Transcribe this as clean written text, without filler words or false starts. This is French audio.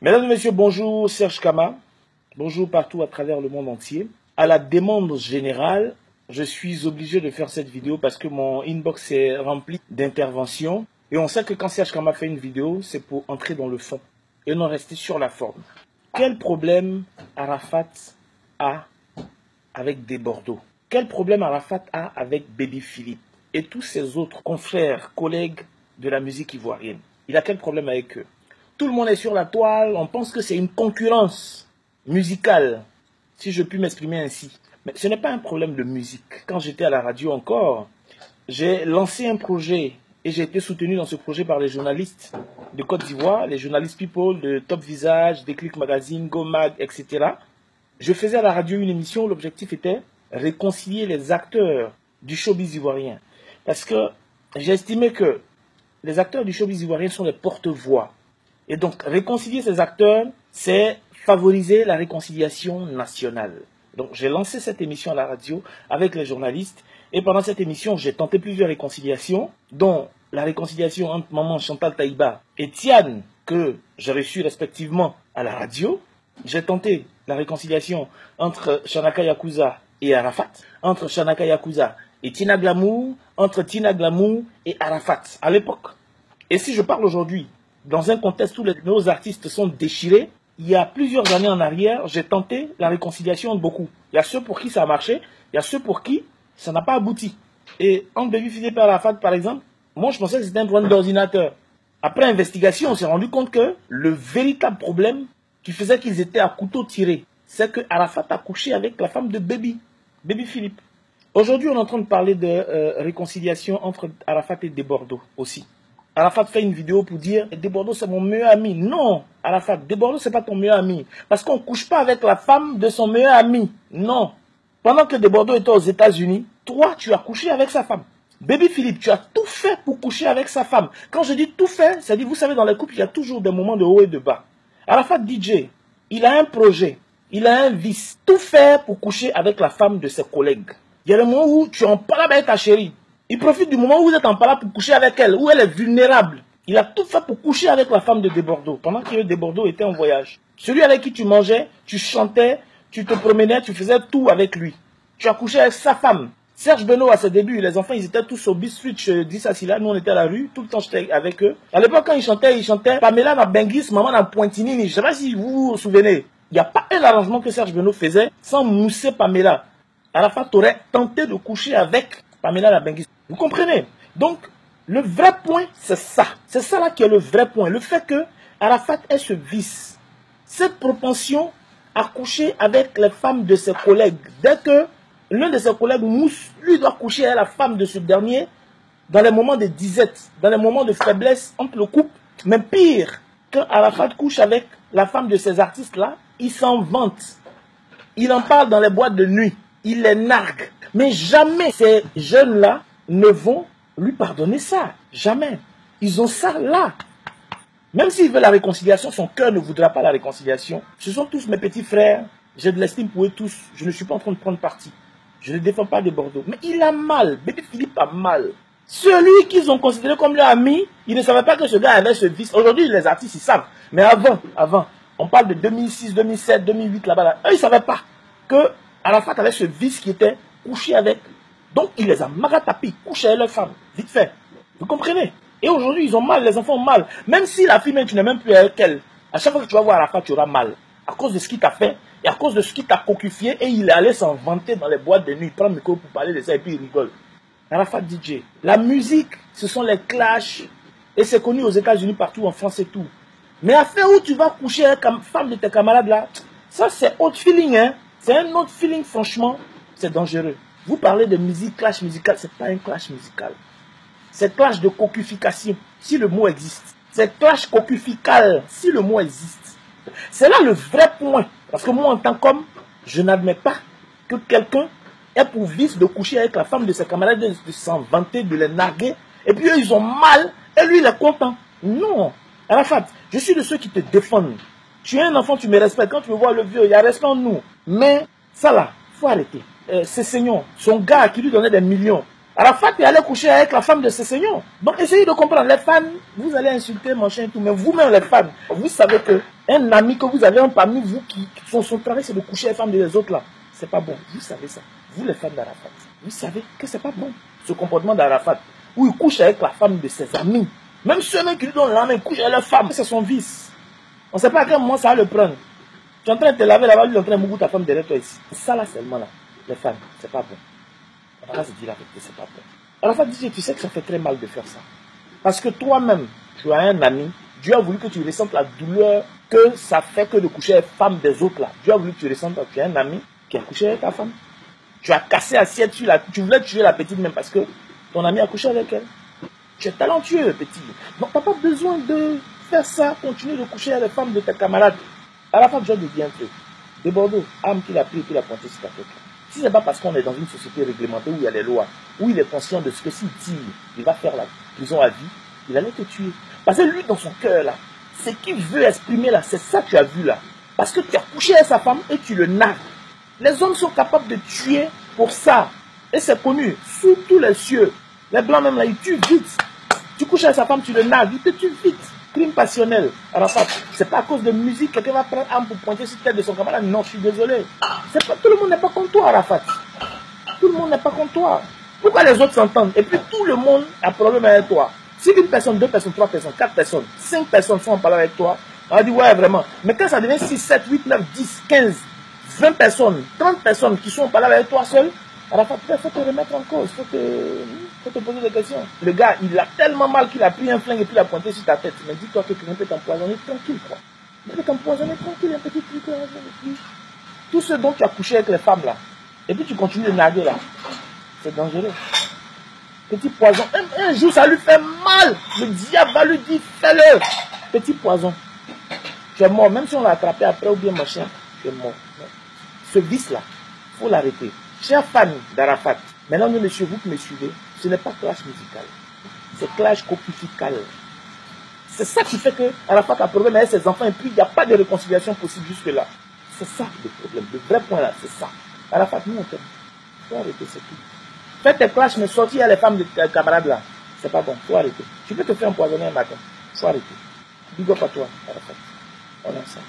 Mesdames et messieurs, bonjour, Serge Kama. Bonjour partout à travers le monde entier. À la demande générale, je suis obligé de faire cette vidéo parce que mon inbox est rempli d'interventions. Et on sait que quand Serge Kama fait une vidéo, c'est pour entrer dans le fond et non rester sur la forme. Quel problème Arafat a avec Desbordeaux? Quel problème Arafat a avec Baby Philippe et tous ses autres confrères, collègues de la musique ivoirienne? Il a quel problème avec eux? Tout le monde est sur la toile, on pense que c'est une concurrence musicale, si je puis m'exprimer ainsi. Mais ce n'est pas un problème de musique. Quand j'étais à la radio encore, j'ai lancé un projet et j'ai été soutenu dans ce projet par les journalistes de Côte d'Ivoire, les journalistes People, de Top Visage, Déclic Magazine, Go Mag, etc. Je faisais à la radio une émission où l'objectif était réconcilier les acteurs du showbiz ivoirien. Parce que j'ai estimé que les acteurs du showbiz ivoirien sont les porte-voix. Et donc, réconcilier ces acteurs, c'est favoriser la réconciliation nationale. Donc, j'ai lancé cette émission à la radio avec les journalistes. Et pendant cette émission, j'ai tenté plusieurs réconciliations, dont la réconciliation entre maman Chantal Taïba et Tiane, que j'ai reçue respectivement à la radio. J'ai tenté la réconciliation entre Shanaka Yakuza et Arafat, entre Shanaka Yakuza et Tina Glamour, entre Tina Glamour et Arafat à l'époque. Et si je parle aujourd'hui, dans un contexte où nos artistes sont déchirés, il y a plusieurs années en arrière, j'ai tenté la réconciliation de beaucoup. Il y a ceux pour qui ça a marché, il y a ceux pour qui ça n'a pas abouti. Et entre Baby Philippe et Arafat, par exemple, moi je pensais que c'était un problème d'ordinateur. Après investigation, on s'est rendu compte que le véritable problème qui faisait qu'ils étaient à couteau tiré, c'est que Arafat a couché avec la femme de Baby Philippe. Aujourd'hui, on est en train de parler de réconciliation entre Arafat et Desbordeaux aussi. Arafat fait une vidéo pour dire Desbordeaux c'est mon meilleur ami. Non, Arafat, Desbordeaux c'est pas ton meilleur ami. Parce qu'on ne couche pas avec la femme de son meilleur ami. Non. Pendant que Desbordeaux était aux États-Unis, toi tu as couché avec sa femme. Baby Philippe, tu as tout fait pour coucher avec sa femme. Quand je dis tout fait, c'est-à-dire vous savez dans les couples il y a toujours des moments de haut et de bas. Arafat DJ, il a un projet, il a un vice. Tout faire pour coucher avec la femme de ses collègues. Il y a le moment où tu en parles avec ta chérie. Il profite du moment où vous êtes en parlant pour coucher avec elle, où elle est vulnérable. Il a tout fait pour coucher avec la femme de Desbordeaux, pendant que Desbordeaux était en voyage. Celui avec qui tu mangeais, tu chantais, tu te promenais, tu faisais tout avec lui. Tu as couché avec sa femme. Serge Benoît, à ses débuts, les enfants, ils étaient tous au Bistreet 10 à Silla. Nous, on était à la rue, tout le temps, j'étais avec eux. À l'époque, quand ils chantaient Pamela na Bengis, Maman na Pointinini. Je ne sais pas si vous vous souvenez. Il n'y a pas un arrangement que Serge Benoît faisait sans mousser Pamela. Arafat aurait tenté de coucher avec Pamela na Bengis. Vous comprenez? Donc, le vrai point, c'est ça. C'est ça là qui est le vrai point. Le fait que Arafat ait ce vice, cette propension à coucher avec les femmes de ses collègues. Dès que l'un de ses collègues mousse, lui doit coucher avec la femme de ce dernier dans les moments de disette, dans les moments de faiblesse entre le couple. Mais pire, quand Arafat couche avec la femme de ces artistes-là, il s'en vante. Il en parle dans les boîtes de nuit. Il les nargue. Mais jamais ces jeunes-là ne vont lui pardonner ça. Jamais. Ils ont ça là. Même s'il veut la réconciliation, son cœur ne voudra pas la réconciliation. Ce sont tous mes petits frères. J'ai de l'estime pour eux tous. Je ne suis pas en train de prendre parti. Je ne défends pas Desbordeaux. Mais il a mal. Baby Philippe a mal. Celui qu'ils ont considéré comme leur ami, ils ne savaient pas que ce gars avait ce vice. Aujourd'hui, les artistes, ils savent. Mais avant, on parle de 2006, 2007, 2008, là-bas. Là. Eux, ils ne savaient pas que Arafat avait ce vice qui était couché avec. Donc, il les a maratapés, couché avec leur femme, vite fait. Vous comprenez? Et aujourd'hui, ils ont mal, les enfants ont mal. Même si la fille, même, tu n'es même plus avec elle, à chaque fois que tu vas voir Arafat, tu auras mal. À cause de ce qu'il t'a fait, et à cause de ce qu'il t'a cocufié, et il est allé s'en vanter dans les boîtes de nuit. Il prend le micro pour parler de ça, et puis il rigole. Arafat DJ. La musique, ce sont les clashs, et c'est connu aux États-Unis, partout, en France et tout. Mais à faire où tu vas coucher avec la femme de tes camarades là, ça c'est autre feeling, hein. C'est un autre feeling, franchement, c'est dangereux. Vous parlez de musique, clash musical, c'est pas un clash musical. C'est clash de cocufication, si le mot existe. C'est clash cocufical, si le mot existe. C'est là le vrai point. Parce que moi, en tant qu'homme, je n'admets pas que quelqu'un ait pour vice de coucher avec la femme de ses camarades, de s'en vanter, de les narguer. Et puis eux, ils ont mal, et lui, il est content. Non. Arafat, je suis de ceux qui te défendent. Tu es un enfant, tu me respectes. Quand tu me vois le vieux, il y a respect en nous. Mais ça là, il faut arrêter. C'est Seigneur, son gars qui lui donnait des millions. Arafat est allé coucher avec la femme de ses seigneurs. Donc essayez de comprendre. Les femmes, vous allez insulter, machin et tout, mais vous-même les femmes, vous savez que un ami que vous avez un parmi vous qui son travail c'est de coucher avec les femmes des autres là. C'est pas bon. Vous savez ça. Vous les femmes d'Arafat. Vous savez que c'est pas bon. Ce comportement d'Arafat, où il couche avec la femme de ses amis. Même ceux-là qui lui donnent la main, ils couchent avec leur femme. C'est son vice. On ne sait pas à quel moment ça va le prendre. Tu es en train de te laver là-bas, lui est en train de mouiller ta femme derrière toi ici. Ça là seulement là. Les femmes, c'est pas bon. On va se dire la vérité, c'est pas bon. Arafat dit, tu sais que ça fait très mal de faire ça. Parce que toi-même, tu as un ami, Dieu a voulu que tu ressentes la douleur que ça fait que de coucher avec les femmes des autres là. Dieu a voulu que tu ressentes, tu as un ami qui a couché avec ta femme. Tu as cassé l'assiette sur la... Tu voulais tuer la petite même parce que ton ami a couché avec elle. Tu es talentueux, petit. Donc, tu n'as pas besoin de faire ça, continuer de coucher avec les femmes de tes camarades. Arafat, Dieu te dit un truc. De Bordeaux, âme qu'il a pris et qu'il a pointé sur ta tête. Si ce n'est pas parce qu'on est dans une société réglementée où il y a les lois, où il est conscient de ce que s'il tire, il va faire la prison à vie, il allait te tuer. Parce que lui, dans son cœur, là, ce qu'il veut exprimer, là, c'est ça que tu as vu, là. Parce que tu as couché avec sa femme et tu le nargues. Les hommes sont capables de tuer pour ça. Et c'est connu, sous tous les cieux. Les blancs, même là, ils tuent vite. Tu couches avec sa femme, tu le nargues, il te tue vite. Crime passionnel. Arafat, c'est pas à cause de musique, quelqu'un va prendre arme pour pointer sur la tête de son camarade. Non, je suis désolé. Pas, tout le monde n'est pas comme toi, Arafat. Tout le monde n'est pas comme toi. Pourquoi les autres s'entendent? Et puis tout le monde a problème avec toi. Si une personne, deux personnes, trois personnes, quatre personnes, cinq personnes sont en parlant avec toi, on va dire ouais, vraiment. Mais quand ça devient 6, 7, 8, 9, 10, 15, 20 personnes, 30 personnes qui sont en parlant avec toi seul, Arafat, il faut te remettre en cause, il faut te poser des questions. Le gars, il a tellement mal qu'il a pris un flingue et puis il a pointé sur ta tête. Mais dis-toi que quelqu'un peut t'empoisonner tranquille, quoi. Il peut t'empoisonner tranquille, un petit truc. Tout ce dont tu as couché avec les femmes, là, et puis tu continues de narguer, là, c'est dangereux. Petit poison. Un jour, ça lui fait mal. Le diable va lui dire, fais-le. Petit poison. Tu es mort. Même si on l'a attrapé après ou bien machin, tu es mort. Ce vice-là, il faut l'arrêter. Chers fans d'Arafat, maintenant, monsieur, vous qui me suivez, ce n'est pas clash musical. C'est clash copifical. C'est ça qui fait que Arafat a problème avec ses enfants et puis il n'y a pas de réconciliation possible jusque-là. C'est ça le problème. Le vrai point là, c'est ça. Arafat, nous on t'aime. Il faut arrêter, c'est tout. Fais tes clashs, mais sortir à les femmes de tes camarades là. C'est pas bon, il faut arrêter. Tu peux te faire empoisonner un matin. Il faut arrêter. Big up à toi, Arafat. On aime ça.